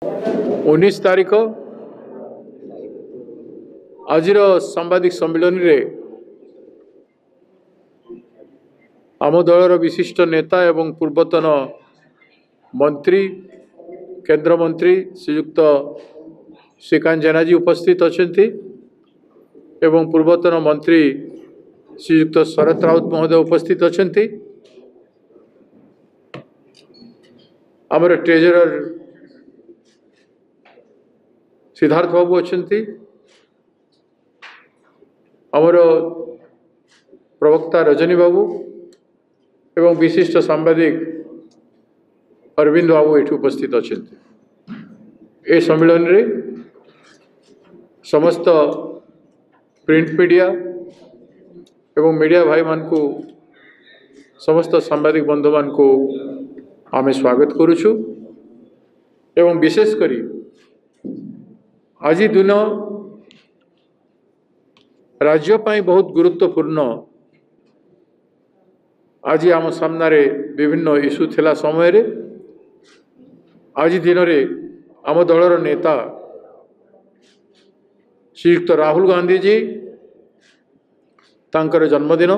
19 तारीख आज सांबादिक सम्मेलन रे आम दलर विशिष्ट नेता एवं पूर्वतन मंत्री केंद्र मंत्री श्रीयुक्त श्रीकांत जेनाजी उपस्थित अछंती एवं पूर्वतन मंत्री श्रीयुक्त शरद राउत महोदय उपस्थित अछंती। आमर ट्रेजरर सिद्धार्थ बाबू अछंती, आमर प्रवक्ता रजनी बाबू एवं विशिष्ट सांबादिक अरविंद बाबू एठी उपस्थित अछंती। ए सम्मेलन रे समस्त प्रिंट मीडिया एवं मीडिया भाई मान को समस्त सांबादिक बंधु मान को आमे स्वागत करुछु एवं विशेष करी आज दिन राज्य पाई बहुत गुरुत्वपूर्ण आज आम सामने विभिन्न इश्यू थिला समय रे आज दिन रे आम दलर नेता श्रीयुक्त राहुल गांधी जी तांकर जन्मदिन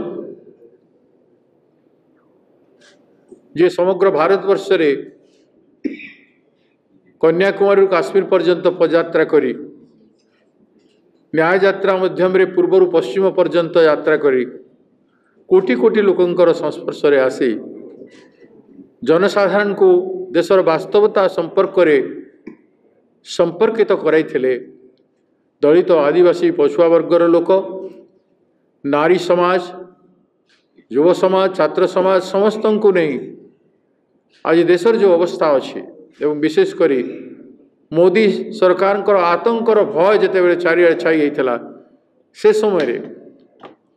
जे समग्र भारतवर्ष रे कन्याकुमारी काश्मीर पर्यंत पदयात्रा करी न्याय यात्रा मध्यम रे पूर्व पश्चिम पर्यंत यात्रा करी कोटि कोटि लोकंकर संस्पर्श रे आसी जनसाधारण को देशर वास्तवता संपर्क रे संपर्कित कराइथिले। दलित आदिवासी पछुआ वर्गर लोक, नारी समाज, युव समाज, छात्र समाज समस्त को नहीं आज देशर जो अवस्था अच्छी एवं विशेष करी मोदी सरकार आतंकर भय जिते बड़े चारिआडे छाई होता से समय रे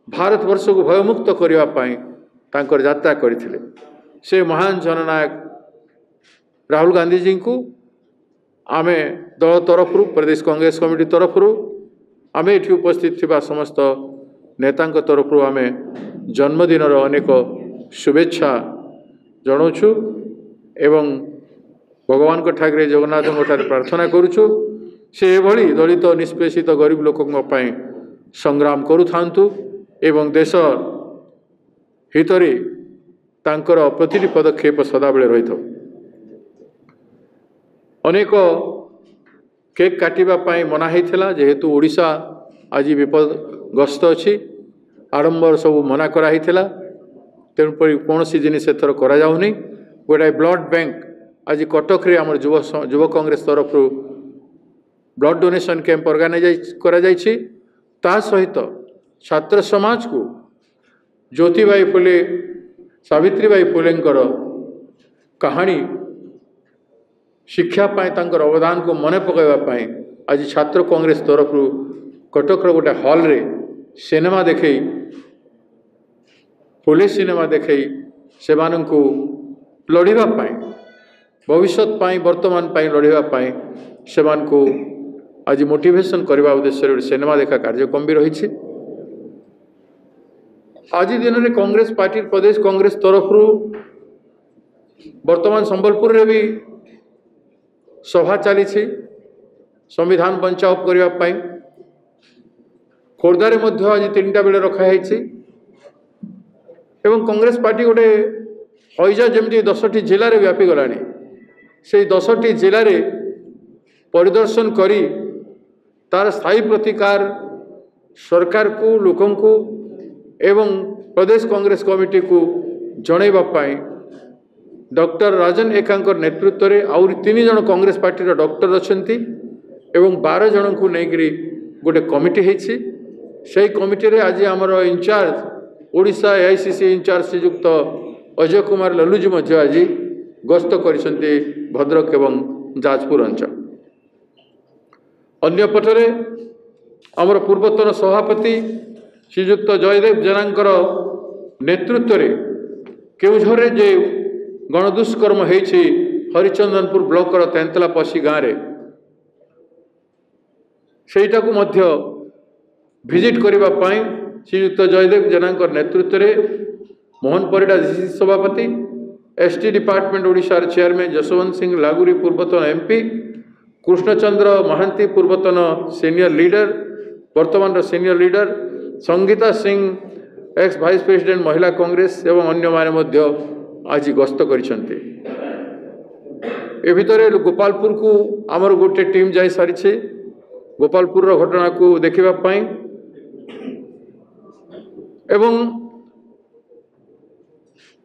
भारत वर्ष को भयमुक्त करने यात्रा करथिले। से महान जननायक राहुल गांधी जी को आमे दल तरफ प्रदेश कांग्रेस कमिटी तरफ आमे एठी उपस्थित थिबा समस्त नेता तरफ आमे जन्मदिन अनेक शुभेच्छा जनाऊँ एवं भगवान को ठाकरे जगन्नाथ ठारे प्रार्थना करुछु से एभली दलित निष्पेषित गरीब लोकों पाई संग्राम करुथांतु एवं देश हितरे तांकर प्रतिटी पदक्षेप सदाबेले रही था। अनेक केक काटिबा पाई मना होता जेहेतु ओडिशा आज विपदग्रस्त अच्छी आडंबर सब मना कराई तेणुपरी कौन सी जिनिस एथर करा जाउनी। गोटाए ब्लड बैंक आज कटक रे आमर युव कांग्रेस तरफ ब्लड डोनेशन कैंप ऑर्गेनाइज करा जायछि। ता सहित छात्र समाज को ज्योतिबाई फुले सावित्रीबाई फुलेंकर कहानी शिक्षा पाई तांकर अवदान को मन पकाइबा आज छात्र कांग्रेस तरफ कटक गोटे हॉल रे सिनेमा देखई पुलिस सिनेमा देखई से लड़िबा भविष्य वर्तमान लड़िबा से आज मोटिवेशन करने उद्देश्य सिनेमा देखा कार्यक्रम भी रही। आज दिन में कांग्रेस पार्टी प्रदेश कांग्रेस तरफ वर्तमान संबलपुर रे भी सभा चली संविधान बचाव करने खोर्धारे आज 3टा बेले रखाई एवं कांग्रेस पार्टी गोटे हईजा जमी 10टी जिले में व्यापी गलानी से 10टी जिले में परिदर्शन करी तार स्थायी प्रतिकार सरकार को लोकों को एवं प्रदेश कांग्रेस कमिटी को जनवाई डॉक्टर राजन एकांकर नेतृत्व में आउरी 3 जन कांग्रेस पार्टी डॉक्टर अछंती एवं 12 जन को लेकर गोटे कमिटी होती से कमिटी रे आज आमर incharge Odisha AICC incharge Shriyukt Ajay Kumar Lalluji मध्य आज गस्त करिसेंती भद्रक एवं जाजपुर अंचल। अन्य पटरे आमर पूर्वतन सभापति श्रीयुक्त जयदेव जेनांकर नेतृत्व में केउझर जे गणदुष्कर्म होती हरिचंदनपुर ब्लॉक तेंतला पशी गाँव सेटा को मध्य विजिट करने श्रीयुक्त जयदेव जेनांकर नेतृत्व में मोहन परिडा डीसीसी सभापति ST department Odisha chairman Jaswant Singh Laguri पूर्वतन एमपी कृष्णचंद्र महांती पूर्वतन सीनियर लीडर वर्तमान senior leader Sangita Singh ex vice president Mahila Congress एवं अन्य माने आज गस्त करिसेंते। ए भितर गोपालपुर को आमर गोटे टीम जाई सारी गोपालपुर घटना को देखा एवं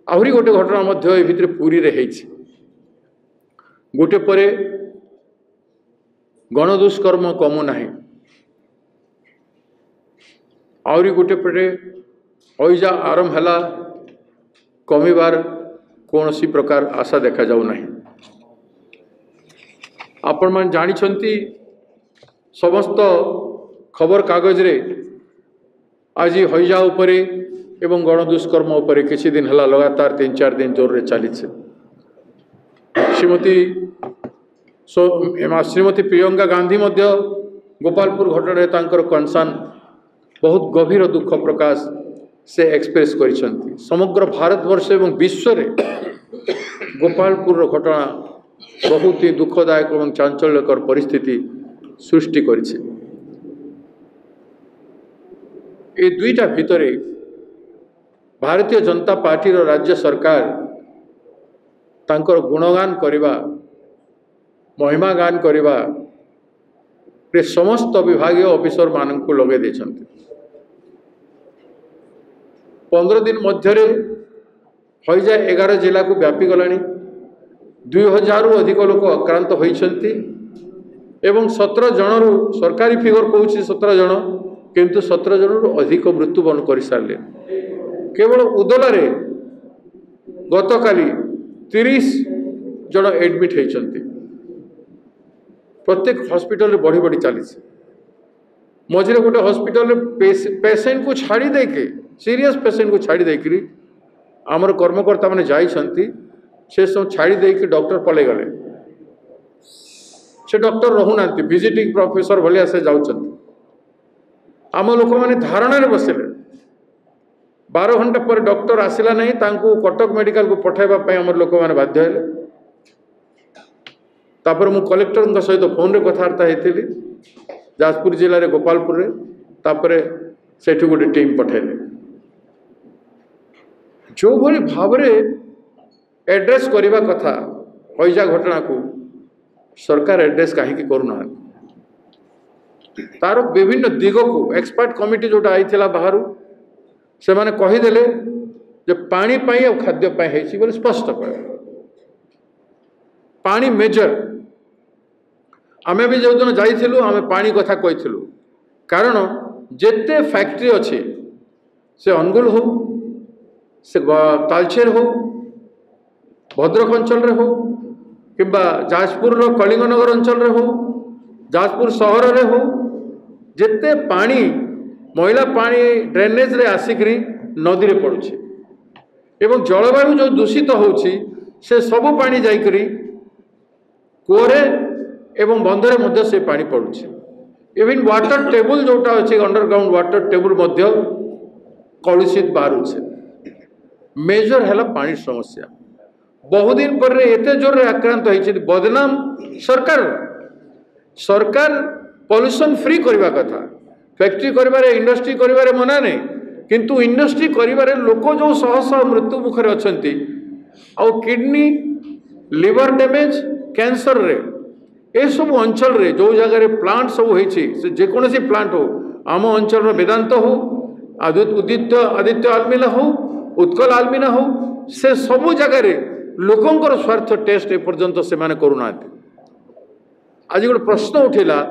आहरी गोटे घटना मध्य भितर पुरी रे हेछि गोटे परे गणदुष्कर्म कमु नाही आहरी गोटे परे हईजा आरंभ हैला कमिबार कौनसी प्रकार आशा देखा जाऊ नाही। आपण मान जानिछंती समस्त खबर कागज रे आज हईजा उपरे एवं गणदुष्कर्म उपरे किसी दिन हला लगातार 3-4 दिन जोर रे चली श्रीमती प्रियंका गांधी मध्य गोपालपुर घटना तांकर कंसर्न बहुत गभीर दुख प्रकाश से एक्सप्रेस करिसेंती। समग्र भारतवर्ष एवं विश्व रे गोपालपुर घटना बहुत ही दुखदायक और चांचल्यकर परिस्थिति सृष्टि करिছে। ए दुईटा भितरे भारतीय जनता पार्टी रो राज्य सरकार तांकर गुणगान करिबा महिमा गान करिबा रे समस्त विभागीय ऑफिसर मानन को लगे देछंती। 15 दिन मध्यरे हईजा 11 जिला को व्यापी गलानी 2000 रु अधिक लोक आक्रांत होइछंती एवं 17 जनरू सरकारी फिगर कहूँ 17 जन किंतु 17 जनरू अधिक मृत्युवरण कर सारे। केवल उदला रे गतकाली 30 जन एडमिट होइछंती। प्रत्येक हॉस्पिटल रे बढ़ी बढ़ी चली मझे गोटे हॉस्पिटल पेशेंट को छाड़ी देके सीरियस पेशेंट को छाड़ी देकरी आमर कर्मकर्ता माने जाइछंती से सब छाड़ी देके डॉक्टर पले गले से डॉक्टर रहूना विजिटिंग प्रोफेसर भलिया से जाउछंती। आम लोक मैंने धारणा रे बसिले 12 घंटा पर डॉक्टर आसिला नहीं तांको कटक मेडिकल को पठाइबा पई आमर लोक माने बाध्य हेले। तापर मु कलेक्टर सहित फोन रे कथार्ता हेतिली जाजपुर जिले रे गोपालपुर रे तापरे सेठू गोटे टीम पठाइले जो भली भाव रे एड्रेस करिबा कथा हईजा घटना को सरकार एड्रेस कहीं करूना तार विभिन्न दिग को एक्सपर्ट कमिटी जोटा आईथिला बाहरु से माने कहीदेले जे पानी पाई और खाद्य पाई हेछि बोले स्पष्ट कह पानी मेजर आमे भी जो दिन जाइथिलु आमे पानी कथा कहिथिलु कारण जेते फैक्ट्री अच्छे से अनुगुल हो से तालचेर हो भद्रक अंचल रे हो किंबा जाजपुर रो कलिंगनगर अंचल रे हो जाजपुर सहर रे हो जेते पानी मैला पानी ड्रेनेज रे आसिकरी नदी रे पड़ुछि एवं जलवायु जो दूषित होउछि से सब पानी जाइकरी कोरे एवं बंधरे मध्य से पानी पड़ुछि। इवन वाटर टेबल जोटा अच्छे अंडरग्राउंड वाटर टेबल मध्य कलुषित बाहरुछे मेजर है पानी समस्या। बहुत दिन पर एते जोर आक्रांत होइछि बदनाम सरकार सरकार पॉल्यूशन फ्री करबा कथा फैक्ट्री करिबारे इंडस्ट्री करिबारे मना नहीं किंतु इंडस्ट्री करिबारे लोक जो शह शह मृत्यु मुखरे अछंती आ किडनी लिवर डैमेज कैंसर रे ए सब अंचल रे जो जगह रे प्लांट सब होइछि से जे कोनोसी प्लांट हो आम अंचल रो वेदांत हो आदित्य आलमिना हो उत्कल आलमिना हो से सब जगह रे लोकंकर स्वार्थ टेस्ट ए पर्यंत से माने करूना। आज गोटे प्रश्न उठिला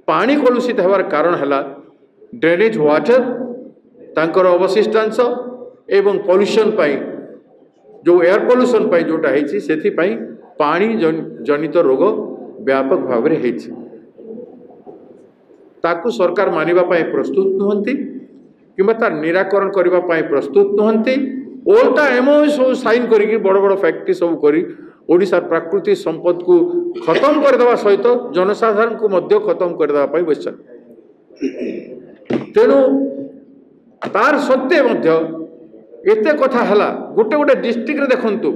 पानी कलुषित होवार कारण है ड्रेनेज वाटर तांकर अवशिष्टांश एवं पॉल्यूशन पाई जो एयर पॉल्यूशन पाई जोटा है से पानी जनित रोग व्यापक भाव में होइछि ताकू सरकार मानिबा पाई प्रस्तुत नुहंती किंबा तार निराकरण करबा पाई प्रस्तुत नुहंती ओल्टा एमओयू सब साइन करिक बड़ बड़ फैक्ट्री सब करी ओडिशा प्राकृतिक संपद को खत्म करदेवा सहित जनसाधारण को मध्य खत्म करदेवा पाई बसन तेणु तार सत्वे मध्य एते कथा हला गोटे गोटे डिस्ट्रिक्ट रे देखंतु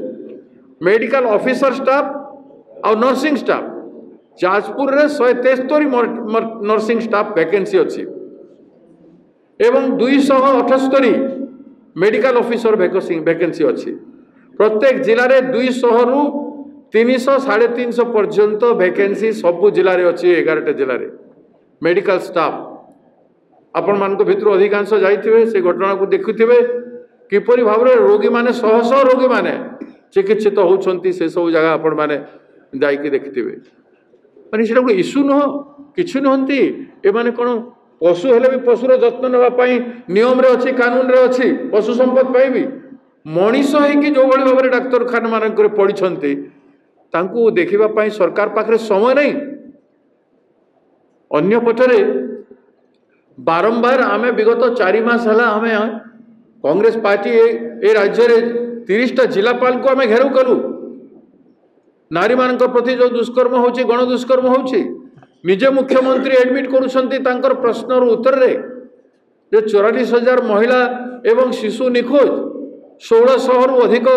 मेडिकल ऑफिसर स्टाफ और नर्सिंग स्टाफ जाजपुर रे 173 नर्सिंग स्टाफ वैकेंसी अच्छी एवं 278 मेडिकल ऑफिसर वैकेंसी अच्छी। प्रत्येक जिले में 200 रु 300 350 पर्यंत वैकेंसी सबू जिले में अच्छी 11टा जिले में मेडिकल स्टाफ। आपण मान भितर अधिकांश जाइथिबे से घटना को देखुथिबे किपरि भाव में रोगी माने शह शह रोगी माने चिकित्सित होउछंती से सब जगह आपण माने जाइके देखिथिबे। माने सेटा को इश्यू न किछु नहंती ए माने कोन पशु हेले भी पशुर जत्न नेबा पई नियम रे अछि कानून रे अछि पशु संपद पई भी मनीष है जो भाई भाव में डाक्तरखाना मानक पढ़ी तांकू देखिबा पई सरकार पाखरे समय नहीं। अन्य पटरे बारंबार आमे विगत 4 मास हला आमे कांग्रेस पार्टी ए राज्य रे 30टा जिलापाल को आमे घेराव कलु। नारी मानक प्रति जो दुष्कर्म होची गण दुष्कर्म होची निजे मुख्यमंत्री एडमिट करूछंती तांकर प्रश्नर उत्तर रे जे 44,000 महिला एवं शिशु निखोज 1600 रु अधिक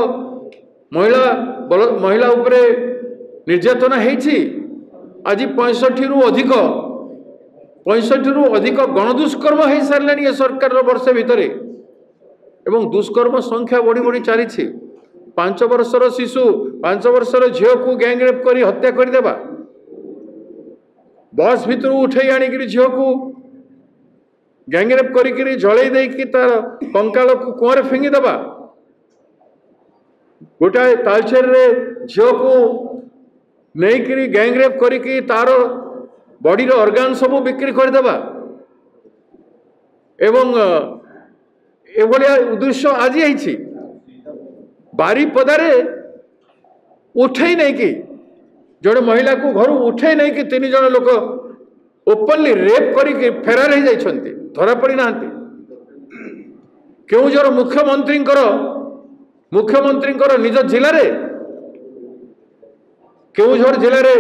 महिला उपरे निर्यातना हेछि। आज 65 रु अधिक गणदुष्कर्म हो सारे ये सरकार वर्ष भितर एवं दुष्कर्म संख्या बढ़ी बढ़ी चली। 5 वर्षर शिशु 5 वर्षर झील को गैंगरेप कर हत्या करदेवा बस भितर उठे आणिक झील को गैंगरेप करी जलई देकी तार कंकाल को कुआं फिंगिदेवा गोटाए तालचेर रे झील को नहीं गैंगरेप करी तार बॉडी रो ऑर्गन सब बिक्री करदेवा एवं एभलिया उद्देश्य आज आई बारीपदारे उठे नहीं कि जड़े महिला को घर उठे नहीं कि 3 जन लोक ओपनली रेप करी फेरार हो जाइछंती धरा पड़ी ना। केउझर मुख्यमंत्री निज जिले रे केउझर जिले रे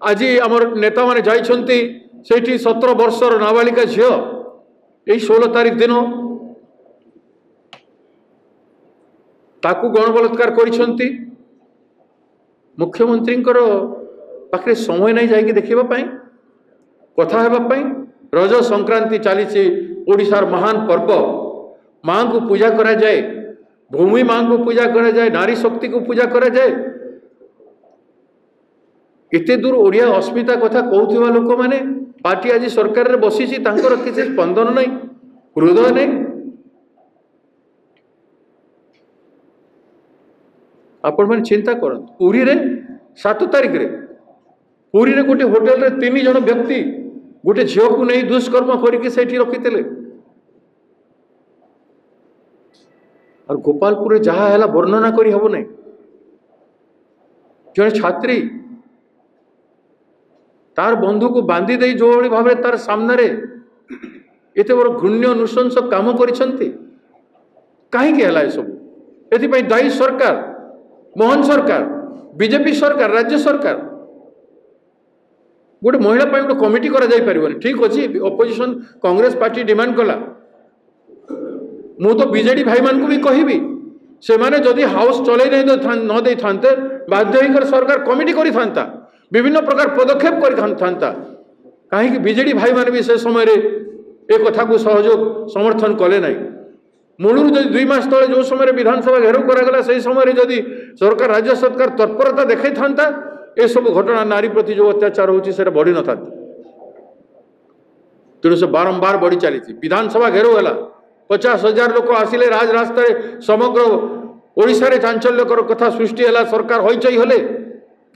आज आमर नेता माने जाइछंती सेठी 17 वर्षर नाबालिका झील यही 16 तारीख दिन ताकू गण बलात्कार करिछंती। मुख्यमंत्री पाखे समय नहीं जाइए देखा कथा हेबाई रज संक्रांति चली ओडिशार महान पर्व माँ को पूजा करा जाए भूमि माँ को पूजा करा जाए नारी शक्ति को पूजा करा जाए। इते दूर ओडिया अस्मिता कथा कहूथिबा लोक माने पार्टी आज सरकार रे बसी किसी स्पंदन नहीं हृदय नहीं। आपण मैंने चिंता करत पुरी रे 7 तारीख रे पुरी रे गोटे होटल रे 3 जन व्यक्ति गोटे झील को नहीं दुष्कर्म करके सेठी रखिते और गोपालपुर जहाँ है वर्णना करी हबो नहीं। जड़े छात्री तार बंधु को बांधी दे जो भाव तार सामने एत बड़ घृण्य नृशंस काम करिसंती कहीं सब एथि दायी सरकार मोहन सरकार बीजेपी सरकार राज्य सरकार गोटे महिला गोटे कमिटी करा जाई परिबनी ठीक अच्छे अपोजिशन कांग्रेस पार्टी डिमांड कला मु तो बीजेडी भाई मान को भी कहबी से माने जदि हाउस चलै न दे थांते बाध्य होकर सरकार कमिटी करि थांता विभिन्न प्रकार पदक्षेप करि थांता कहीं बीजेडी भाई मान भी से समय ए कथा को सहयोग समर्थन कले नहीं। मूलर जब 2 मास तले जो समय विधानसभा घेराव करागला से समय जदि सरकार राज्य सरकार तत्परता देखा था ए सब घटना नारी प्रति जो अत्याचार होता बढ़ी न था तेणु से बारंबार बढ़ी चली विधानसभा घेराव है 50,000 लोक आसिले राज रास्ता समग्र ओडिशा रे चांचल्यकर कथा सृष्टि है सरकार हईचई हले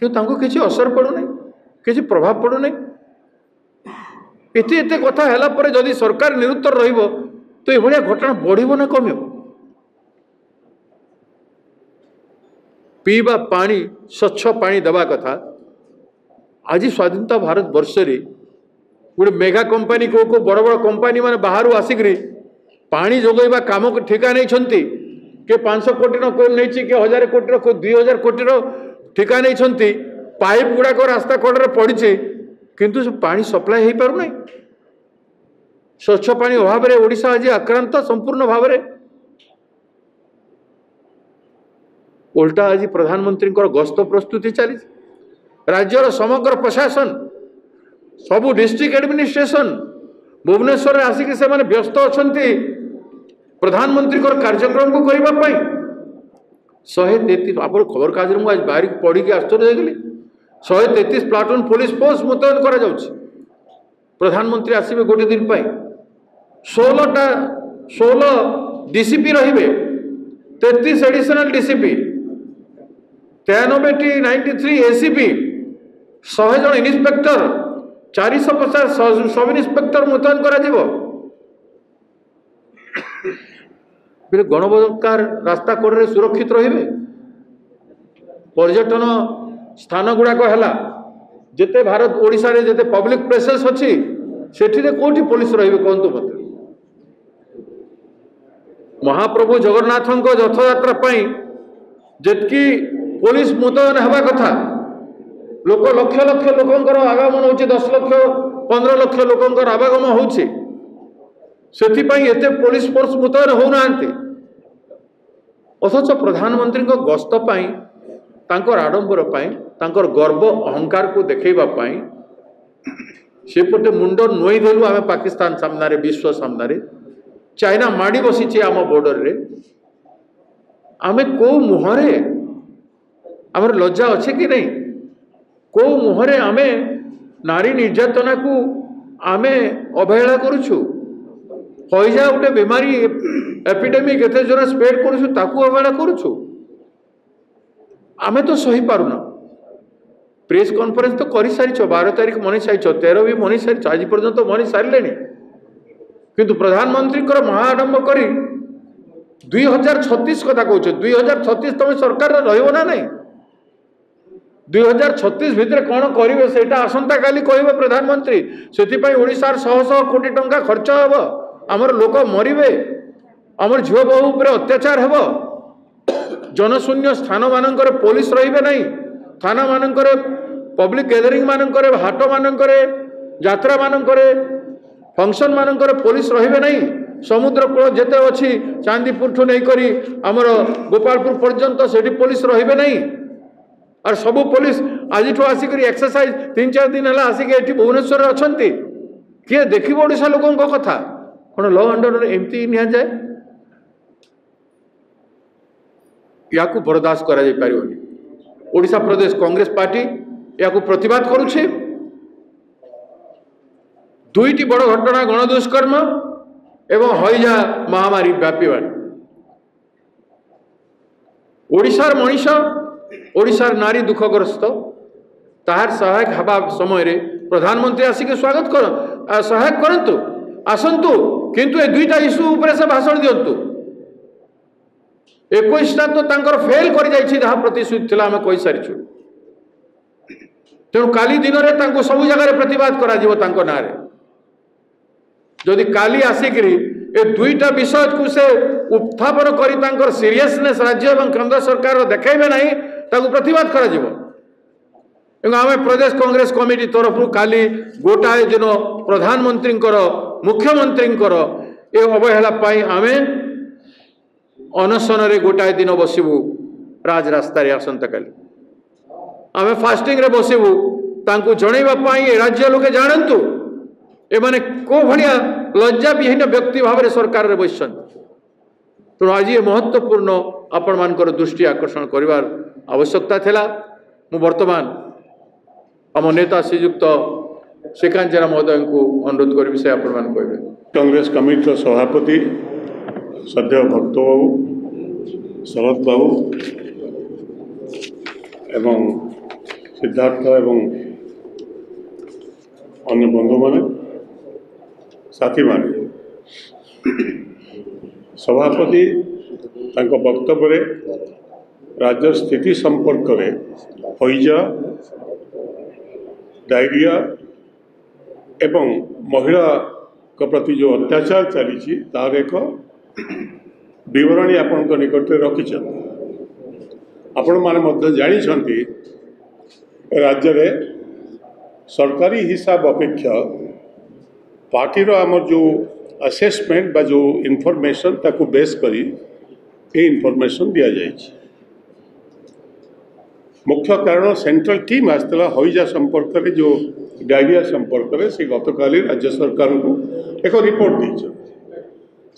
कि किसी असर पड़ूना किसी प्रभाव पड़ूना एते एते कथा है पर जदि सरकार निरुत्तर रहिबो तो ये घटना बढ़िबो ना कमियो। पीवा पानी स्वच्छ पानी दबा कथा आज स्वाधीनता भारत वर्ष रे गोटे मेगा कंपनी को बड़ बड़ कंपनी माने बाहर आसिक पानी जोगैबा काम ठिका नहीं छंती के 500 कोटी नहीं के 1000 कोटी को 2000 कोटी ठिका नहीं पाइप गुड़ाक रास्ता कड़े पड़ी किंतु पानी सप्लाई हो पार नहीं स्वच्छ पानी अभाव में ओडिशा आज आक्रांत संपूर्ण भाव में। उल्टा आज प्रधानमंत्री गस्त प्रस्तुति चली राज्यर समग्र प्रशासन सबू डिस्ट्रिक्ट एडमिनिस्ट्रेशन भुवनेश्वर आसिक से माने व्यस्त अच्छा प्रधानमंत्री कार्यक्रम को करने 133 आप खबर कागज मुझे आज बाहर पढ़ी के आश्चर्य हो 133 प्लाटून पुलिस फोर्स मुतयन करा प्रधानमंत्री आसवे गोटे दिन 16 डीसीपी रे 33 एडिशनल डीसीपी 93 93 एसीपी 100 जन इन्स्पेक्टर 450 सब इन्स्पेक्टर मुतयन करा गणबलात्कार रास्ता कोड़े सुरक्षित रे पर्यटन स्थान गुड़ाक है जिते भारत ओडिशा रे जिते पब्लिक प्लेसेस अच्छी से कौटी पुलिस रे कहतु मत महाप्रभु जगन्नाथ रथयात्रा जितकी पुलिस मुतयन हवा कथा लोक लक्ष लक्ष लोकंर आगमन हो 10 लक्ष 15 लक्ष लोकंर आवागमन होते पुलिस फोर्स मुतयन होना अथच प्रधानमंत्री गस्त आडंबर गर्व अहंकार को देखा सेपटे मुंड नुई देलु आम पाकिस्तान सामने विश्व सामने चाइना माड़ी बसी आम बॉर्डर रे आमे को मुहरे आमर लज्जा अच्छे कि नहीं को मुहरे आमे नारी निर्यातना को आमे अवहेला करुछु हईजा गोटे बीमारी एपिडेमिक एते जोर स्प्रेड करुछु ताकू अवहेला करुछु आमे तो सही पारुना प्रेस कॉन्फ्रेंस तो कर सारी 12 तारीख मनी सारी 13 भी मनी सारी आज पर्यंत तो मनी सारे किंतु प्रधानमंत्री महाआडंब कर 2036 कथा कहते 2036 तुम सरकार रहिबो ना नहीं 2036 भितर कौन करेंगे से आसंता काली कहे प्रधानमंत्री से ओडिशार 100 कोटी टंका खर्च हे आमर लोक मरवे आमर झील बहु उपर अत्याचार हे जनशून्य स्थान मानक पुलिस रे नहीं थाना मानक पब्लिक गैदरिंग मानक हाट मानक यात्रा मानक फंक्शन मानक पुलिस रे नहीं समुद्र कूल जिते अच्छी चांदीपुर ठू नहीं करी आमर गोपालपुर पर्यंत से पुलिस रे नहीं और सबू पुलिस आज आसिक एक्सरसाइज 3-4 दिन है आसिक ये भुवनेश्वर अच्छा किए देख ओडिशा लोकों कथा कौन लॉ अंडर एमती नि जाए या बर्दाश्त करा जाय पारिबोनी ओडिशा प्रदेश कांग्रेस पार्टी या प्रतिवाद करुछे दुईटी बड़ घटना गणदुष्कर्म एवं हईजा महामारी व्यापीबार ओडिशार मनीष ओडिशार नारी दुखग्रस्त ताहार सहायक हवा समय रे प्रधानमंत्री आसिक स्वागत कर सहायक करंतु आसंतु किंतु ए दुईटा इश्यू उपरे से भाषण दियंतु 21टा तो तांकर फेल कर जाइछि जहा प्रतिश्रुति थिला हम कहि सारिछु तेणु काली दिन रे तांको सब जगह प्रतिवाद करा जिवो तांको नारे जदि काली आसिकरी ए दुईटा विषय को से उत्थापन करी तांकर सीरियसनेस राज्य एवं केंद्र सरकार देखाइबे नहीं ताकू प्रतिवाद करा जिवो आम प्रदेश कांग्रेस कमिटी तरफ काली गोटाए दिन प्रधानमंत्री मुख्यमंत्री ये अवहेला आम अनशन रे गोटाए दिन बसबू राजरास्तार आसंता काली आम फास्टिंग रे बसबू तांकू जनइबाई राज्य लोके जानतु एमाने को भलिया लज्जा विहीन व्यक्ति भाव सरकार रे बसन तेणु आज ये महत्वपूर्ण आपण मानकर दृष्टि आकर्षण करिवार आवश्यकता थिला मु वर्तमान आम नेता श्रीयुक्त श्रीकांत जेना महोदय को अनुरोध करी से आपण मान कहबे कांग्रेस कमिटी सभापति सद्य भक्त बाबू शरद बाबू एवं सिद्धार्थ एवं अन्य बंधु माने साथी माने सभापति तांको वक्तव्य राज्य स्थिति संपर्क में हईजा डायरिया एवं महिला को प्रति जो अत्याचार चली तार एक विवरणी आपण निकट रखी आपण मैंने जानी राज्य रे सरकारी हिसाब अपेक्षा पार्टी आमर जो असेसमेंट बा जो इनफॉरमेशन ताकू बेस करी ए इनफॉरमेशन दिया जाए मुख्य कारण सेंट्रल टीम आसला हईजा संपर्क में जो डायरिया संपर्क में से गतकाली राज्य सरकार को एक रिपोर्ट दी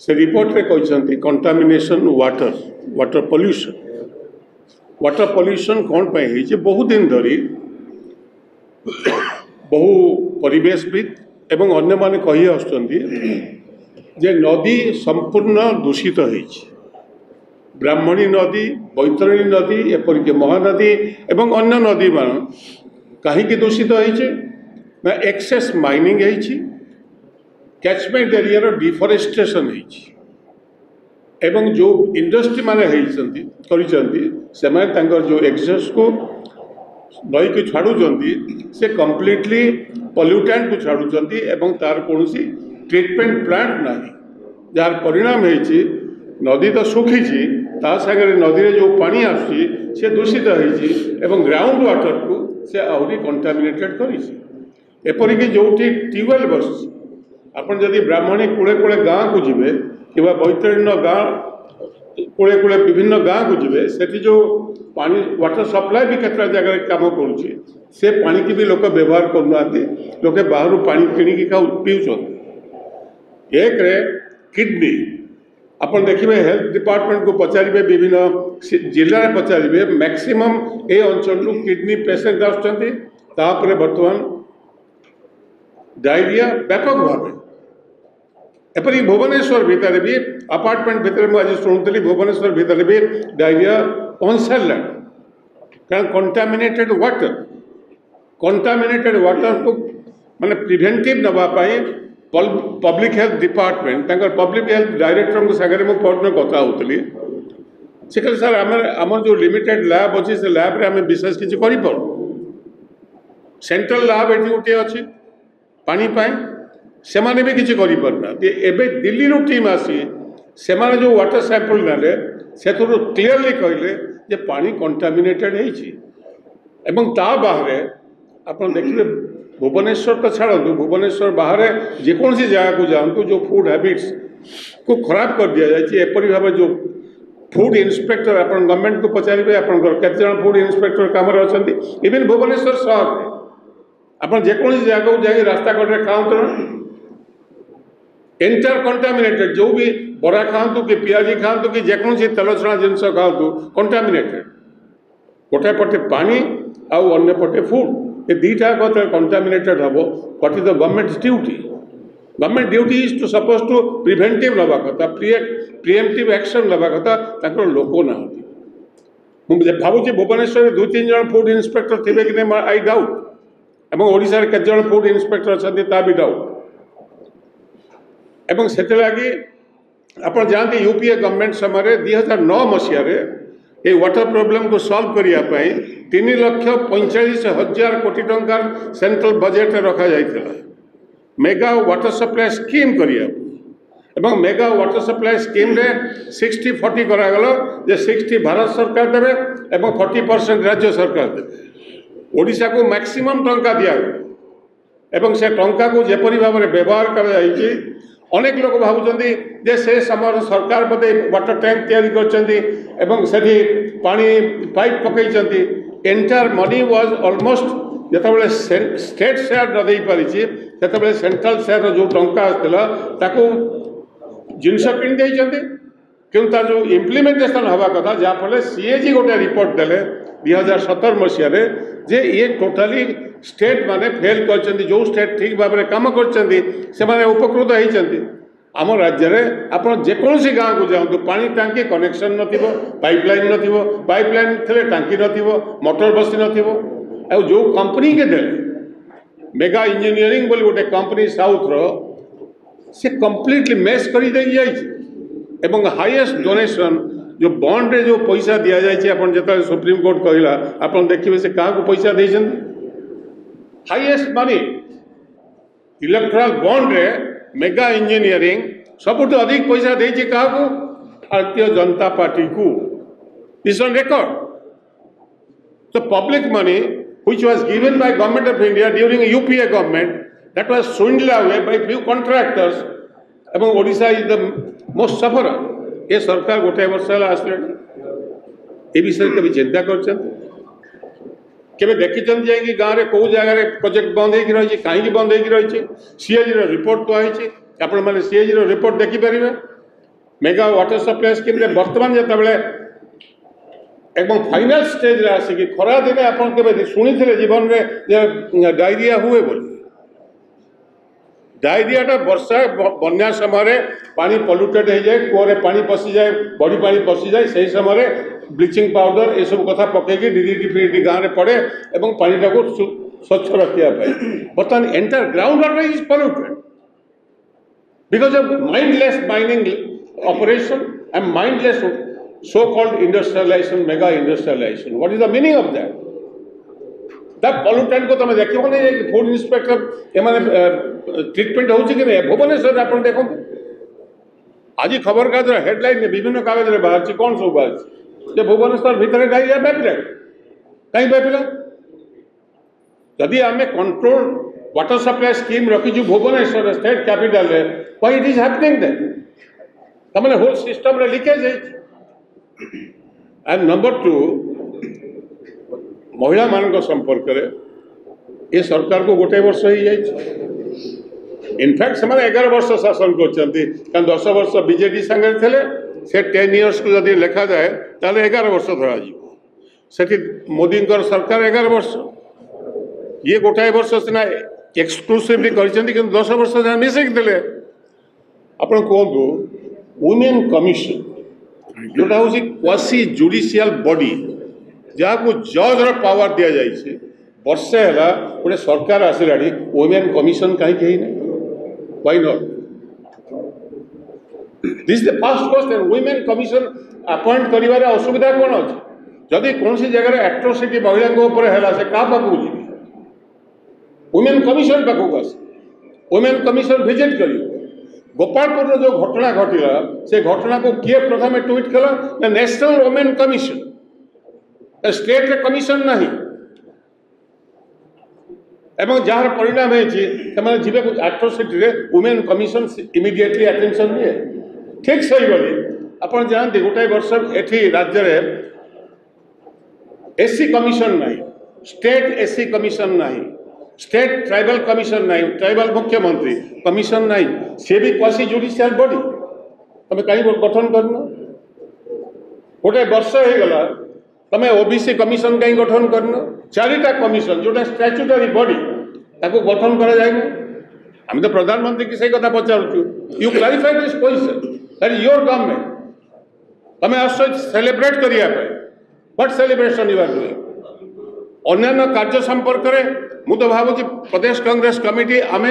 से रिपोर्ट रे कहते कंटामिनेशन वाटर पॉल्यूशन कौन पे है बहुत दिन धरी बहु परिवेशविद एवं अन्य माने कही आसुचंती जे नदी संपूर्ण दूषित होइछि ब्राह्मणी नदी बैतरणी नदी एपरिक महानदी एवं अन्य नदी मान कहीं दूषित होइछि ना access mining होइछि catchment area deforestation होइछि एवं जो इंडस्ट्री माने होइछंती करिसंती सेमाने तांकर जो एक्सेस को नई को छाड़ुचंती से कंप्लीटली पॉल्यूटेंट को छाड़ुचंती एवं तार कोनोसी ट्रीटमेंट प्लांट नाही जार परिणाम होइछि नदी तो सुखी ता सागर नदी रे जो पानी आसी से दूषित होइछि एवं ग्राउंड वाटर को से आहरी कंटामिनेटेड करिछि एपरिक जो ट्यूबवेल बस आपन जदि ब्राह्मणी कूले कूले गाँ को जीवे कि बैतरणी गाँ कूले कूले विभिन्न गाँ को जीवे सेठी जो पानी वाटर सप्लाई भी केतरा जगह काम करुच्ची से पानी की भी लोक व्यवहार करना लोके बाहर पानी किणिकी पीउछन एक रे किडनी अपन देखिए हेल्थ डिपार्टमेंट को पचारे विभिन्न जिले में पचारे मैक्सिमम ए अंचल किडनी पेसेंट आसुच्चंती बर्तमान डायरिया व्यापक भाव एपरी भुवनेश्वर भितर भी अपार्टमेंट भितर मुझे शुणुली भुवनेश्वर भितर भी डायरिया पहुँच सारा कारण कंटामिनेटेड वाटर को माने प्रिवेंटिव नवाई public health department public health director Sagar मुझे परदिन कथा होती से कहते सर आम जो लिमिटेड लैब अच्छी से लैब रे आम विशेष किसी कर सेंट्रल लैब ये गोटे अच्छी पानी से माने भी किसी करना एबे दिल्ली रू टीम आसी से माने जो वाटर सैंपल नेले से क्लीयरली कहले जे पानी कंटामिनेटेड एवं ता बाहर आप देखिए भुवनेश्वर तो छाड़ू भुवनेश्वर बाहर जेकोसी जगह को जातु जो फूड हैबिट्स को खराब कर दि जाए एपरी भाव जो फूड इन्स्पेक्टर आप गवर्नमेंट को पचारे आपत फूड इन्स्पेक्टर काम अच्छा इवन भुवनेश्वर सहर में आप जेकोसी जगह को जाए रास्ता कड़े खाते एंटायर कंटामिनेटेड जो भी बरा खातु कि पियाजी खातु कि जेकोसी तेल छणा जिनस खातु कंटामिनेटेड गोटे पटे पानी आउ अन्य पटे फूड ये दीटा कंटामिनेटेड हम what is the government duty is to suppose to preventive नवा कथा प्रिएम्प्टिव एक्शन नवा कथा लोक ना मुझे भावुँ भुवनेश्वर 2-3 जन फूड इन्स्पेक्टर थे कि नहीं आई डाउट एवं ओडिशा रे केते जन फूड इन्स्पेक्टर अच्छा ता भी डाउट एवं से लगी आप जानते यूपीए गवर्नमेंट समय 2009 मसीह ये वाटर प्रॉब्लम को सॉल्व करने 3,45,000 कोटी टंका सेंट्रल बजेट रखा जाइଥିଲା मेगा वाटर सप्लाई स्कीम करिया मेगा वाटर सप्लाई स्कीम रे 60-40 करागल जे 60 भारत सरकार देवे एवं 40% राज्य सरकार देवे ओडिशा को मैक्सिमम टंका दिया एवं से टंका को जेपरी भाव में व्यवहार कर अनेक लोग भावुंट जे से समय सरकार बोधे वाटर टैंक तैयारी कर पानी पाइप पकई एंटायर मनी वाज ऑलमोस्ट जिते स्टेट शेयर न दे पारी से सेंट्रल शेयर जो टंका आसला जिनस किणी कि तार जो इम्प्लीमेंटेशन हवा कथा जहाँफल सीएजी गोटे रिपोर्ट देले 2017 मसीह जे ये टोटाली स्टेट माने फेल कर जो स्टेट ठीक भाव में कम कर उपकृत होती आम राज्य में आप जेकोसी गाँ को जातु पानी टांकी कनेक्शन नथिबो पाइपलाइन नथिबो पाइपलाइन थे टांकी नथिबो मोटर बसी नथिबो आ जो कंपनी के देले मेगा इंजीनियरिंग बोली गोटे कंपनी साउथ रो से कंप्लीटली मेस कर एवं हाईएस्ट डोनेशन जो बॉन्ड रे जो पैसा दि जाए आप जो सुप्रीम कोर्ट कहला आप देखिए से क्या पैसा देते हाईएस्ट मनी इलेक्ट्राल बॉन्ड रे मेगा इंजीनियरिंग सबुठ अधिक पैसा देती क्या भारतीय जनता पार्टी को is on record the public money which was given by government of India during UPA government that was swindled away by few contractors एवं ओडिशा इज द मोस्ट सफर ये सरकार गोटे वर्ष आसले ए विषय कभी चिंता कर केबे देखिछन जे कि गाँव रे को जगह रे प्रोजेक्ट बंद होई रही कहीं बंद होई रही सीएजी रो रिपोर्ट कही आपण माने सीएजी रो रिपोर्ट देखि परिबे मेगा वाटर सप्लाई स्कीम रे वर्तमान जेतेबेले एकदम फाइनल स्टेज रे आसिक खरा दिने आपण केबे शुणी जीवन में डायरिया हुए बोली डायरियाटा वर्षा बन्या समय पानी पल्यूटेड हो जाए कूअरे पानी पशि जाए बड़ी पानी पशि जाए से समय ब्लीचिंग पाउडर ये सब कथा पकईकि डीडीटी फीडीटी गाँव में पड़े और पानीटा को स्वच्छ रखापी बर्तमान entire ground water is polluted because of mindless mining operation and mindless so called industrialization mega industrialization what is the meaning of that pollutant को तुम देखिबो नै फूड इंस्पेक्टर एमाने ट्रीटमेंट होउछि कि नै भुवनेश्वर आपण देखो आज खबर कागज हेडलाइन ने विभिन्न कागज रे बाहर छि कोन सब बाहर छि जे भुवनेश्वर भीतर डायरिया व्यापिला कहीं व्यापिला यदि आमे कंट्रोल वाटर सप्लाई स्कीम रखी छु भुवनेश्वर स्टेट कैपिटल रे why it is happening then तमने होल सिस्टम रे लीकेज है एंड नंबर 2 महिला मान संपर्क में ये सरकार को गोटे वर्ष हो जाए इनफैक्ट से 11 वर्ष शासन कर 10 वर्ष बीजेडी सांगे थे से 10 इयर्स को जब लिखा जाए ताले 11 वर्ष धरा से मोदी सरकार 11 वर्ष ये गोटाए वर्ष सीना एक्सक्लूसिवली कर 10 वर्ष मिसेक देले आप कहतु वुमेन कमिशन जोटा हूँ क्वासी जुडिशियल बॉडी जहाँ को जज रो पावर दि जाए वर्षे है गोटे सरकार आसला वुमेन कमिशन कहीं why not this the first question women commission appoint करिवार असुविधा कौन अच्छे जदि कौन सी जगह एट्रोसिटी महिला है से क्या पाक जी वुमेन कमिशन पाक आस वुमेन कमिशन विजिट कर गोपालपुर जो घटना घटला से घटना को किए प्रथम ट्वीट कला नेशनल वुमेन कमिशन स्टेट रे कमिशन नहीं एवं जार परिणाम है जीवे एट्रोसिटी रे वुमेन कमिशन इमिडिएटली अटेंशन दिए ठीक सही बोली आप जानते गोटाए वर्ष एठी राज्य रे एससी कमिशन नहीं स्टेट एससी कमिशन नहीं स्टेट ट्राइबल कमिशन नहीं ट्राइबल मुख्यमंत्री कमिशन नहीं सी भी क्वासी जुडिशियल बॉडी तुम कहीं गठन करना गोटे वर्ष हो गला तुम ओबीसी कमिशन कहीं गठन करना 4टा कमिशन जोटा स्टैट्यूटरी बॉडी ताको गठन करा जाए आम तो प्रधानमंत्री की सही कथा पचारू you clarify this position that is your government तुम आस सेलिब्रेट करने what celebration you are doing अन्य कार्य संपर्क में मु तो भावुँ प्रदेश कांग्रेस कमिटी आम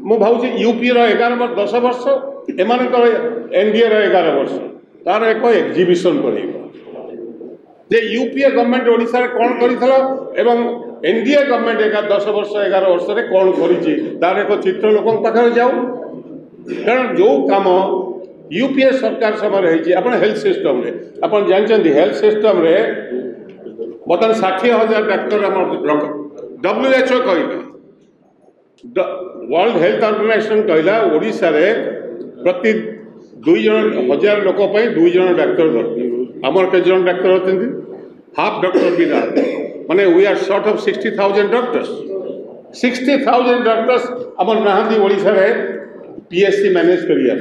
मु भावुँ यूपी 10 वर्ष एम एनडीए 11 वर्ष तार एक एग्जिबिशन कर यूपीए गवर्नमेंट ओडिशा कौन कर एनडीए गवर्नमेंट 10 वर्ष 11 वर्ष रे कौन कर एक चित्र लोक पाखे जाऊ कारण जो काम यूपीए सरकार समय हेल्थ सिस्टम रे आप जानते हेल्थ सिस्टम रे बर्तमान 60,000 डाक्तर WHO कहला वर्ल्ड हेल्थ ऑर्गेनाइजेशन कहला ओडिशा रे प्रति 2,000 लोक 2 जन डाक्तर दरकार आमर के जन डाक्तर होती हाफ डॉक्टर भी ना माने we are short of 60,000 doctors 60,000 doctors आमर नहांती ओडिशा रे पीएससी मैनेज करिया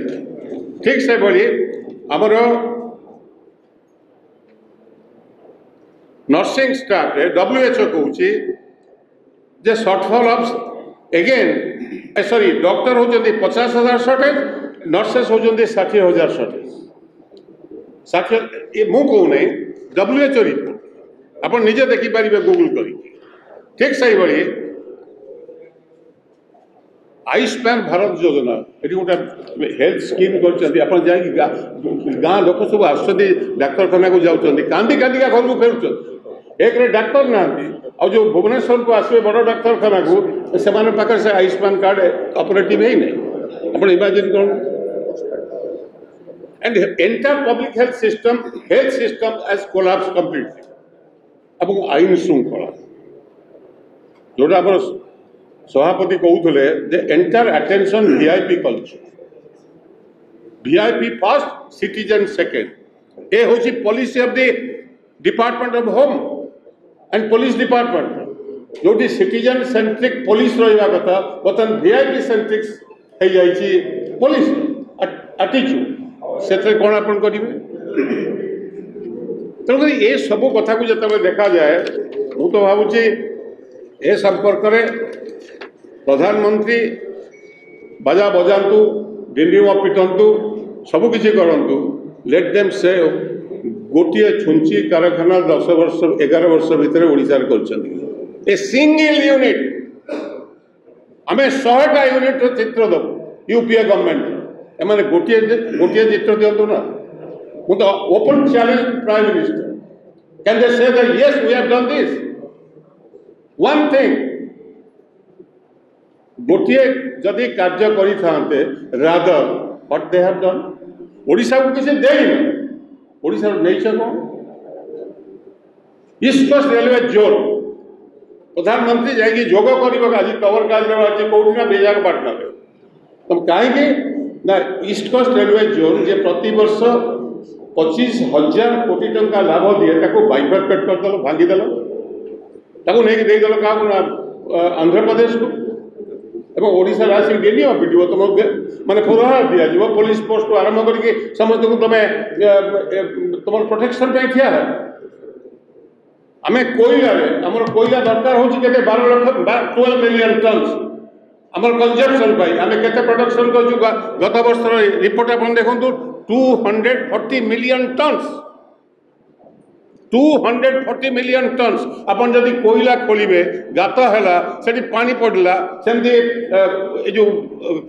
ठीक से बोली आमर नर्सिंग स्टाफ रे WHO कहूँ जे shortfall of again sorry doctor होती 50,000 शॉर्टेज नर्सेस होती 60,000 शॉर्टेज 60 मु कहूना WHO रिपोर्ट आप निजे देखिपारे गूगल कर ठीक सही भाई आयुष्मान भारत योजना ये गोटे हेल्थ स्कीम कर गाँ लोक सब आस डाक्तखाना को जाऊँच कांदी कांदिका घर को फेरुच्च एक डाक्तर ना जो भुवनेश्वर को आसवे बड़ डाक्तखाना को से आयुष्मान कार्ड ऑपरेटिव ही नहीं आप इमेजिन कर and entire public health system as collapse completely अब आईन श्रृंखला जोटा आप सभापति कहते entire attention VIP culture VIP first citizen second ये हूँ policy of the department of home and police department जो सिटीजन सेंट्रिक पुलिस रहा कथा बर्तमान वीआईपी सेंट्रिक हो जाइए पुलिस आटीट्यूड से कौन आप करेंगे तेणुक ये सब कथा को जो देखा जाए मु तो भावुँ ए संपर्क में प्रधानमंत्री बाजा बजातु डिंडिम पिटंतु सबकि करूँ लेट देम से गोटे छुंची कारखाना 10 वर्ष 11 वर्ष भितर ओडिशार कर सिंगल यूनिट आम 100टा यूनिट चित्र देव यूपीए गवर्नमेंट एम गोटे गोटे चित्र दिंतु ना मुझे open challenge prime minister can they say that yes we have done this one thing गोटे जदि कार्य करते rather what they have done Odisha को किसी देना ओडिशा नहीं कौन ईस्ट कोस्ट रेलवे जोन प्रधानमंत्री जाकि जोग कर आज खबर कागज कौटी ना विशाखापाटना तुम कहीं ना ईस्ट कोस्ट रेलवे जोन जे प्रति वर्ष 25,000 कोटी टंका लाभ दिए बाइफरकेट करदेल भांगीदेल नहीं देदेल क्या आंध्र प्रदेश को एवं ओडिशा आसिक डेली पिटो तुम माने पुरहार दिज्व पुलिस पोस्ट आरंभ करके समस्त को तुम तुम प्रोटेक्शन ठिया है आम कोईला आम कोईला दरकार हो 12 मिलियन टन्स आम कंजम्पशन आम के प्रोडक्शन कर गत वर्ष रिपोर्ट आप देखो 240 मिलियन टन्स 240 मिलियन टन्स अपन जदि कोईला खोलिबे गात है से पानी पड़ला सेमती जो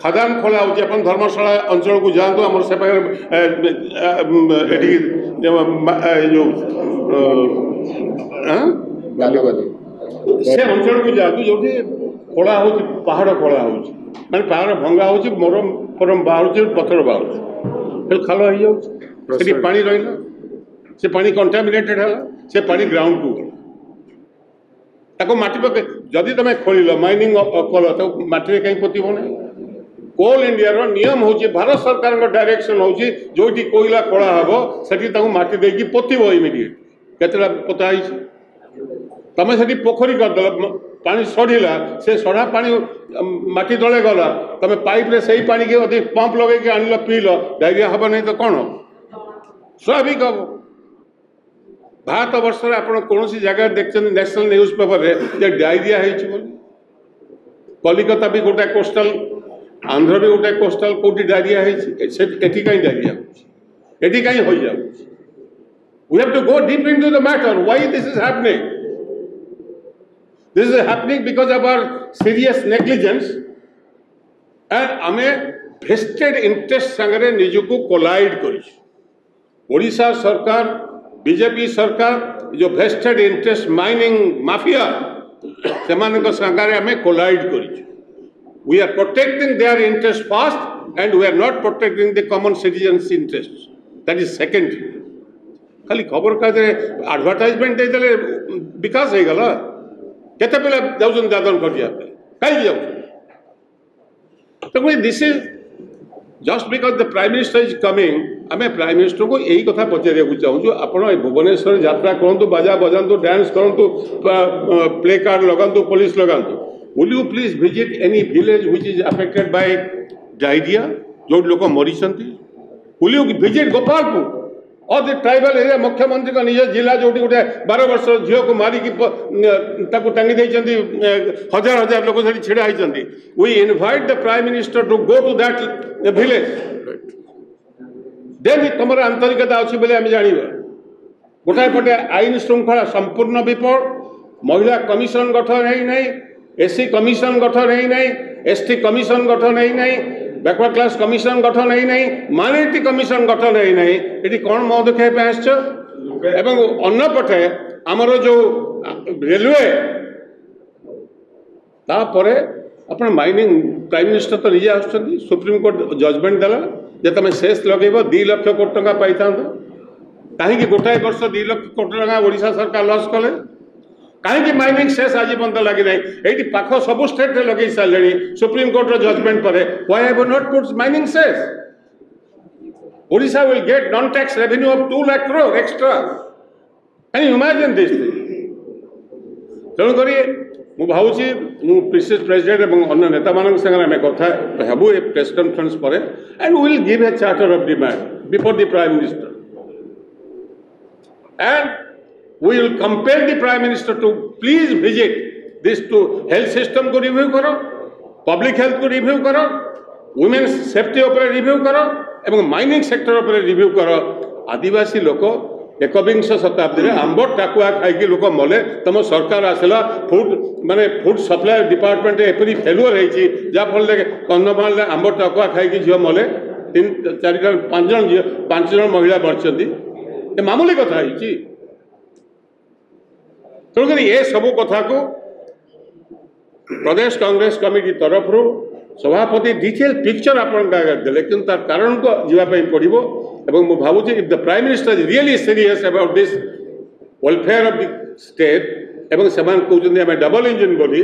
खदान खोला होची अपन धर्मशाला अंचल को जातु आम से जो से अंचल को जातु जो खोला हो पहाड़ खोला हो मैंने पहाड़ भंगा हो मोरम फरम बाहर पथर बाहर खाल हो जाए पानी रहा से पानी कंटामिनेटेड है से पानी ग्राउंड को गला माटी पके जदि तुम खोल माइनिंग कल तो माटी कहीं पोतब ना कोल इंडिया रो नियम हो भारत सरकार डायरेक्शन हो जो कोईला खोला हम से माटी देकी पोतब इमिडिएट केतला पोता तुम से पोखरी करदेल पानी सड़ला से सड़ा पानी माटी तले गला तुम पाइप रे से पानी के पंप लगे आनिल पील डायरिया हम नहीं तो कौन स्वाभाविक हम भारत वर्ष आप कौन जगह देखते नेशनल न्यूज पेपर रे डायरिया कलिकता भी गोटे कोस्टाल आंध्र भी गोटे कोस्टाल कौटी डायरिया एटी कहीं डायरिया एटी कहीं हो जाए we have to go deep into the matter why this is happening this is happening because of our serious negligence and आम भेस्टेड इंटरेस्ट सांगे निजको कोलाइड कर ओडिशा सरकार बीजेपी सरकार जो भेस्टेड इंटरेस्ट माइनिंग माफिया से संगारे आम कोलाइड कर we are protecting their interest first and we are not protecting the common citizens interest that is secondary खाली खबर कागज एडवर्टाइजमेंट देदेले विकास हो गला केते पिला जाउछन दादन कटिया कहीं जाउ तो this is just because the prime minister is coming आम प्राइम मिनिस्टर को यही कथा पचार चाहूँ आपण भुवनेश्वर यात्रा करूँ बाजा बजातु डांस करूँ प्ले कार्ड लगातु पुलिस लगातु will you please visit any village which is affected by diarrhoea जो लोक मरी विल यू विजिट गोपालपुर और द ट्राइबल एरिया मुख्यमंत्री का निज जिला जो गोटे 12 वर्ष झील को मारिकी टांगी देती हजार हजार लोग से छिड़ा होती we invite the prime minister to go to that village then तुम आंतरिकता अच्छी बोले आम जाना गोटाए पटे आईन श्रृंखला संपूर्ण विफल महिला कमिशन गठन है एससी कमिशन गठन है एसटी कमिशन गठन है बैकवर्ड क्लास कमिशन गठन है माइनॉरिटी कमिशन गठन है ये कौन मत देखा अन्न पटे आमर जो रेलवे तापर आप माइनिंग प्राइम मिनिस्टर तो निजे आस सुप्रीम कोर्ट जजमेंट देला जे तुम सेस लगे 2 लाख कोटी टंका पाई था कहीं गोटाए वर्ष 2 लाख कोटी टंका ओडिशा सरकार लॉस कले कहीं माइनिंग सेस आज पर्यंत लगी ना ये पाख सब स्टेट लगे सारे सुप्रीम कोर्ट जजमेंट पर why have not put mining cess Odisha will get non tax revenue of 2 lakh crore extra can you imagine this तेणुक मु भावुची पीसीसी प्रेसिडेंट और अन्य नेता मान संगे आम कथा हेबू ए प्रेस कॉन्फ्रेंस पर and will give a charter of demand before the prime minister and we will compel the prime minister to please visit this to health system को रिव्यू करो, पब्लिक हेल्थ को रिव्यू करो, women's safety ऊपर review करो एवं mining sector ऊपर review करो। आदिवासी लोक एकविंश शताब्दी में आंब टाकुआ खाई लोक मले तुम सरकार आसला फूड माने फूड सप्लाई डिपार्टमेंट एपरी फेलुअर होती जहाँफल कंधमाल आंब टाकुआ खाई झील मले 3-4 जन 5 जन महिला मरचंती मामूली कथा है। तेणुक ये सबू कथा को प्रदेश कांग्रेस कमिटी तरफ सभापति डिटेल पिक्चर आपले कि तार कारण को जावाई पड़ो और मुझे भावुँ if the prime minister is really serious about this welfare of the state एवं से कहते आम डबल इंजिन बोली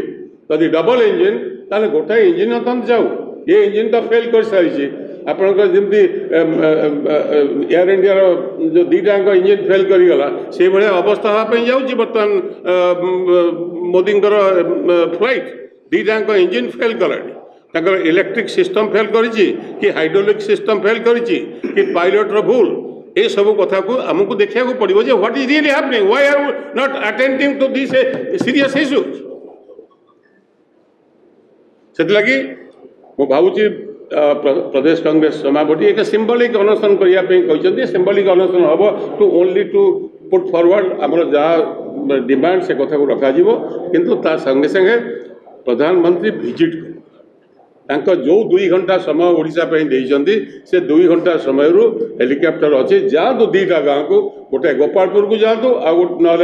जदि डबल इंजिन ताले गोटाए इंजिन अंत जाऊ ये इंजिन तो फेल कर सारी आपंकर जमी एयर इंडिया जो दीटा इंजिन फेल करगला से भाया अवस्था हाँपी जाऊँगी बर्तमान मोदी फ्लाइट दीटा इंजिन फेल कला इलेक्ट्रिक सिस्टम फेल करी कि हाइड्रोलिक सिस्टम फेल करी कि पायलटर भूल ये सब कथा को आमको देखा पड़ो जे what is really happening why are not attending to this serious issue से लगी मु भावुची प्रदेश कांग्रेस सभापति एक सिंबलिक अनशन करने सिंबलिक अनशन हम to only to put forward आमर जहाँ डिमांड से कथा को रखा किंतु ता संगे संगे प्रधानमंत्री विजिट कर जो 2 घंटा समय ओडिशा देइचंदी से 2 घंटा समय हेलिकॉप्टर अच्छे जातु 2टा गाँव को गोटे गोपालपुर को जातु आ ना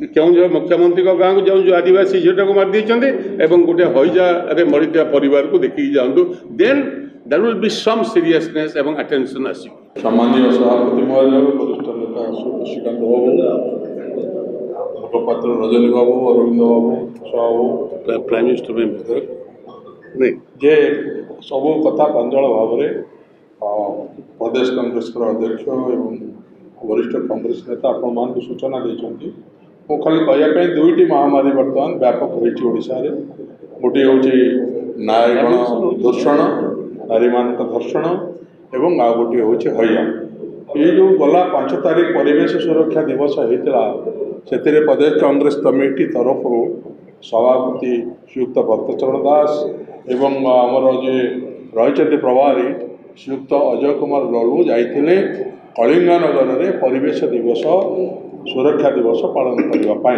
केउझर मुख्यमंत्री गाँव को जाऊँ जो आदिवासी झीटा को मारी गोटे हईजा मरीता परिवार को देखिए जातु then there will be some seriousness एवं अटेंशन आसिबो। सम्मानीय सभापति महोदय वरिष्ठ नेता श्रीकांत बाबू मुखपात्र रजनी बाबू अरविंद बाबू साहू प्राइम मिनिस्टर नहीं जे सब कथा प्रांजल भाव में प्रदेश कांग्रेस अध्यक्ष एवं वरिष्ठ कांग्रेस नेता आपण मान सूचना देते मु खाली कहवाई 2टी महामारी बर्तमान व्यापक होती गोटे हूँ नारीगण धर्षण नारी मान धर्षण एवं आ गोटे हूँ हया ये जो गला 5 तारीख परिवेश सुरक्षा दिवस होता से प्रदेश कांग्रेस कमिटी तरफ सभापति श्रीयुक्त भक्तचरण दास एवं आमर जे रही प्रभारी श्रीयुक्त अजय कुमार ललू जाइए कलिंगनगर में परिवेश दिवस सुरक्षा दिवस पालन करने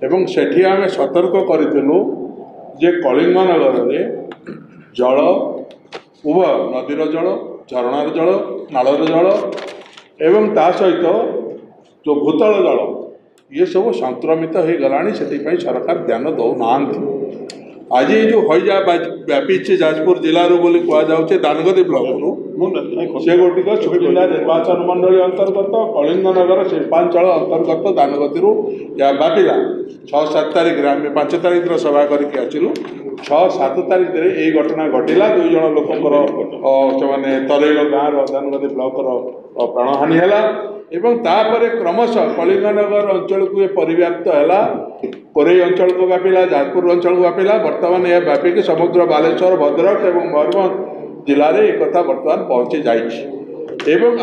एवं सेठी आम सतर्क करूँ जे कलिंगनगर में जल उभय नदीर जल झरणार जल नालर जल एवं ता सहित जो भूतल जल ये सब संक्रमित हो गला से सरकार ध्यान दौना आज ये जो हईजा व्यापी जाजपुर जिलूर बोली कहुचे दानगदी ब्लॉक से गोटिक छुटिला निर्वाचन मंडली अंतर्गत कलिंगनगर शिल्पांचल अंतर्गत दानगदी या व्यापिला 6-7 तारीख आम 5 तारीख सभा करके आसिलु 6-7 तारीख यही घटना घटिला 2 जन लोकंर से तरेल गाँव दानगदी ब्लॉकर प्राणहानि है एवं तापर क्रमशः कलिंगनगर अंचल को ये परिव्याप्त है कोरेई अंचल को व्यापिला जाजपुर अंचल को व्यापिला बर्तमान यह व्यापिक समग्र बालेश्वर भद्रक और मयूरभंज जिले में एक बर्तमान पहुँची जाइए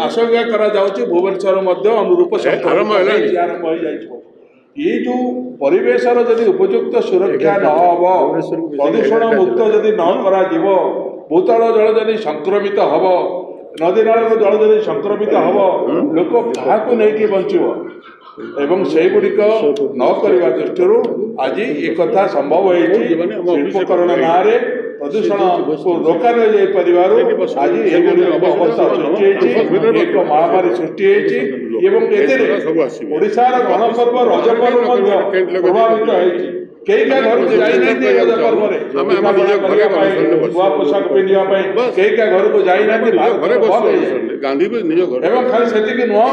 आशंका करा भुवनेश्वर अनुरूप आरंभ हो ये जो परिवेशर जदि उपयुक्त सुरक्षा न हो प्रदूषण मुक्त जदि न करा भूतल जल जदि संक्रमित हम नदी नाल जल जदि संक्रमित हम लोक क्या नहीं बचव एवं से गुड़िक न करने दृष्टि आज एक कथा संभव शिल्पकरण ना प्रदूषण को रोका नहीं आज अवस्था सृष्टि एक महामारी सृष्टि ओडार गणपर्व रज पर्व प्रभावित होती कई क्या घर को जाई नहीं रज पर्व नुआ पोशाक पिंधापी कई क्या घर को जाई नहीं गांधी भी निज घर एवं खाली से नुह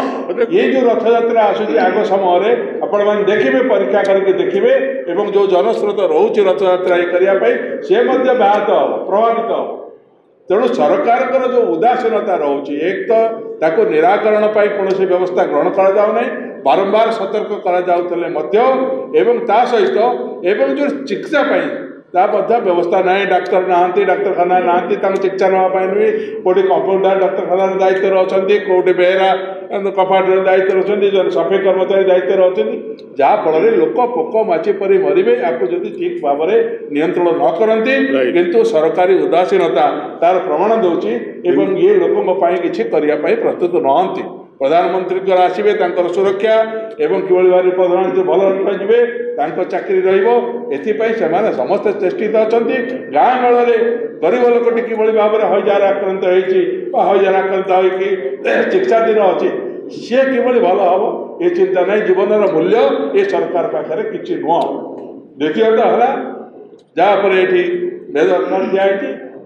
ये जो रथ यात्रा आसूची आग समय आपण मैंने देखिए परीक्षा करके देखिए एवं जो जनस्रोत रोचे रथ यात्रा करने से व्याहत प्रभावित हम तेणु सरकार जो उदासीनता रोचे एक तो ताको निराकरण कौन व्यवस्था ग्रहण करा बारंबार सतर्क करा जाउतले मध्य एवं ता सहित एवं जो चिकित्सा पाई ता मध्य व्यवस्था ना डाक्तर नहांती डाक्तरखाना नहांती चिकित्सा नापी नुहे कौटी कंपाउंडर डाक्तरखाना दायित्व अच्छा कौटे बेहरा कपाटर दायित्व अच्छा सफाई कर्मचारी दायित्व अच्छा जहाँफल लोक पोक माछी परी मरवे आपको जदि ठीक भाव में नियंत्रण न करती किंतु सरकारी उदासीनता तार प्रमाण दूची एवं ये लोकों किसी करने प्रस्तुत नहंती प्रधानमंत्री आसवे सुरक्षा एवं किभली भाव प्रधानमंत्री भल जी चाकरी रही समस्त चेष्टित अच्छा गाँ गल गरीब लोकटी किभली भाव में हईजार आक्रांत हईजार आक्रांत हो चिकित्सा दिन अच्छी सी किभली भल हम ये चिंता नहीं जीवन मूल्य ये सरकार पाखे कि नुह द्वितीयतः है जहाँपर ये बेदरकार दिखाई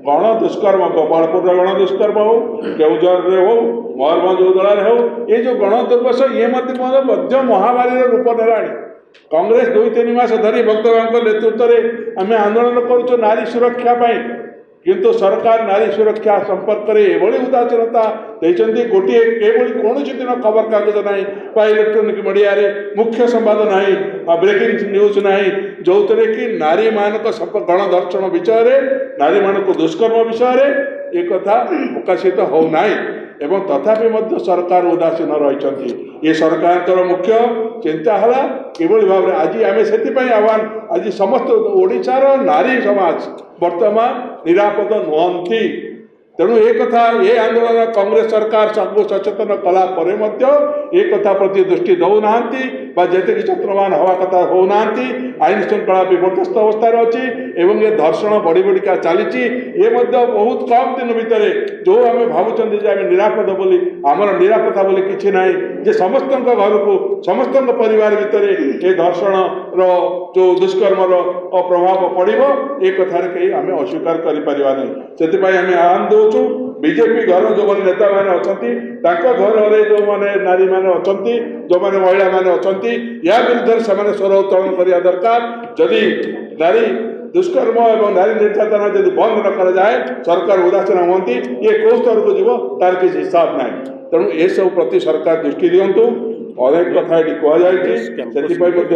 गण दुष्कर्म गोपालपुर गण दुष्कर्म हो केउझर हो मयूरभंज उदला हो ये जो गण दुर्वश ये मध्य महामारी रूप नेला कांग्रेस 2-3 मास धरी भक्तों नेतृत्व में आम आंदोलन करुँ नारी सुरक्षा किंतु सरकार नारी सुरक्षा संपर्क में एभली उदासीनता देते गोटे एभली कौन दिन खबर कागज ना इलेक्ट्रोनिक मीडिया रे मुख्य संवाद ना ब्रेकिंग न्यूज ना जो थे कि नारी मान गणदर्शन विषय नारी मान दुष्कर्म विषय एक कथा प्रकाशित होना एवं तथापि मध्य सरकार उदासीन रही ये सरकार मुख्य चिंता है किभली भाव में आज आम से आह्वान आज समस्त ओडिशार नारी समाज वर्तमान निरापद नुहंती तेणु एक कथा ये आंदोलन कांग्रेस सरकार सब सचेतन कला एक कथा प्रति दृष्टि दौना जी यत्नवान हवा कथा होना आईन श्रृंखला विपर्यस्त अवस्था अच्छी एवं ये धर्षण बढ़ी बढ़िका चली ये बहुत कम दिन भितर जो आम भावुं निरापद बोली आमर निरापत्ता बोली किसी ना जे समस्त घर को समस्त परिवार भितर ये धर्षण जो दुष्कर्म प्रभाव पड़ो एक कथार कहीं आम अस्वीकार करें से आह्वान दौचु बीजेपी घर जो मैंने नेता मैंने अच्छा घर जो मैंने नारी मैंने अच्छा जो मैंने महिला मैंने अच्छा या विरुद्ध से स्वर उत्तोलन करने दरकार जदि नारी दुष्कर्म और नारी निर्यातना जब बंद न कराए सरकार उदासीन हमें ये कौ स्तर को जीव तार किसी हिसाब ना तेणु ये सब प्रति सरकार दृष्टि दिंतु अनेक कथा ये कहुई से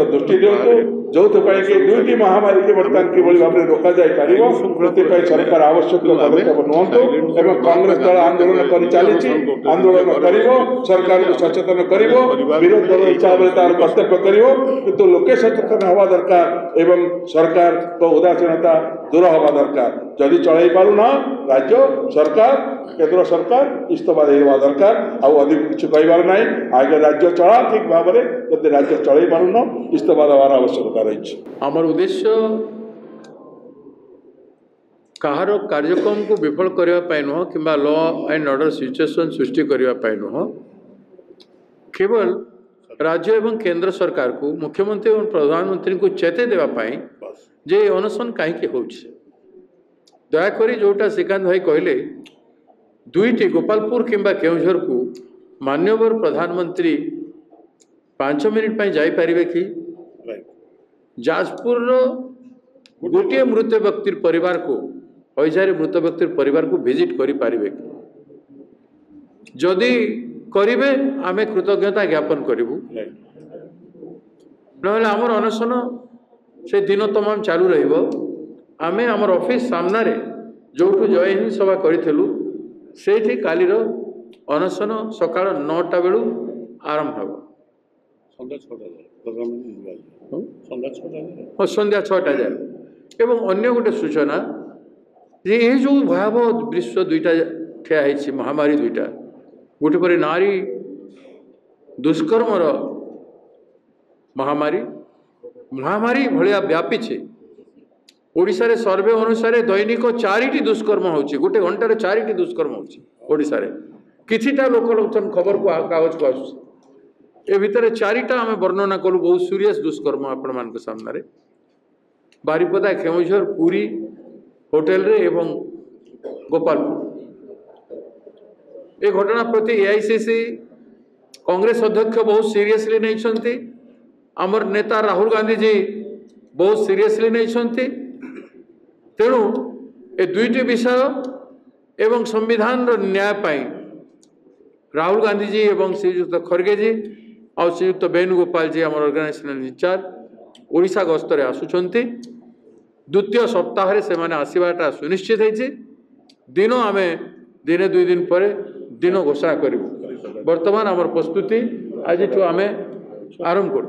दृष्टि दिंतु जो कि 2टी महामारी के बर्तमान किभली भाव में रोक जापर सरकार आवश्यक पदक्षेप नुहतु एवं कांग्रेस दल आंदोलन कर चली आंदोलन कर सरकार को सचेतन कर विरोध दल हिसाब से तार कर्तव्य कर लोके सचेतन हवा दरकार एवं सरकार को उदासीनता दूर हवा दरकार जदि चल पारुना राज्य सरकार केंद्र सरकार इस्तीफा देवा दरकार अधिक किसी कहबार ना आगे राज्य चला ठीक भाव में जब राज्य चल पारुन इस्तीफा देवार आवश्यकता रही आमर उद्देश्य कहार कार्यक्रम को विफल करने नुह कि लॉ एंड ऑर्डर सिचुएशन सृष्टि करने नुह केवल राज्य एवं केंद्र सरकार को मुख्यमंत्री और प्रधानमंत्री को चेते देवाई जे अनशन कहीं हो दयाकोरी जोटा श्रीकांत भाई कहले 2टी गोपालपुर किंबा केउझर को मान्यवर प्रधानमंत्री 5 मिनिट जापे कि जाजपुर गोटे मृत व्यक्ति परिवार को हईजार मृत व्यक्ति परिवार को विजिट करें जदि करेंगे आम कृतज्ञता ज्ञापन करूँ ना आमर अनशन से दिन तमाम चालू रमें आमर ऑफिस सामना जो जय हिंद सभा करूँ से कालीर अनशन सका 9टा बेलू आरंभ हो संध्या 6टा जाए एवं अन्य गोटे सूचना ये जो भयावह विश्व 2टा ठिया महामारी 2टा गोटे पर नारी दुष्कर्मर महामारी भाया व्यापी ओडिशा रे सर्वे अनुसार दैनिक 4टी दुष्कर्म होची गोटे घंटार 4टी दुष्कर्म होची ओडिशा रे किछिटा लोकलोचन खबर को कागज को आसुची ए भितर 4टा आम वर्णना कलु बहुत सीरियस दुष्कर्म आपण मान सामने बारिपदा केउझर पुरी होटेल रे एवं गोपालपुर ए घटना प्रति एआईसीसी कांग्रेस अध्यक्ष बहुत सीरियसली नहीं आमर नेता राहुल गांधी जी बहुत सीरियसली नहीं तेणु ए 2टी विषय एवं संविधान न्याय पाई राहुल गांधी जी एवं श्रीयुक्त खड़गे जी ଆଉ ଶ୍ରୀଯୁକ୍ତ ବେଣୁଗୋପାଳ जी आम ऑर्गेनाइजेशनल इंचार्ज ओडिशा गस्तर आसुचंती द्वितीय सप्ताह से माने आसवाटा सुनिश्चित है। दिन आम दिने 2 दिन पर दिन घोषणा करूँ। बर्तमान आम प्रस्तुति आज आम आरंभ कर।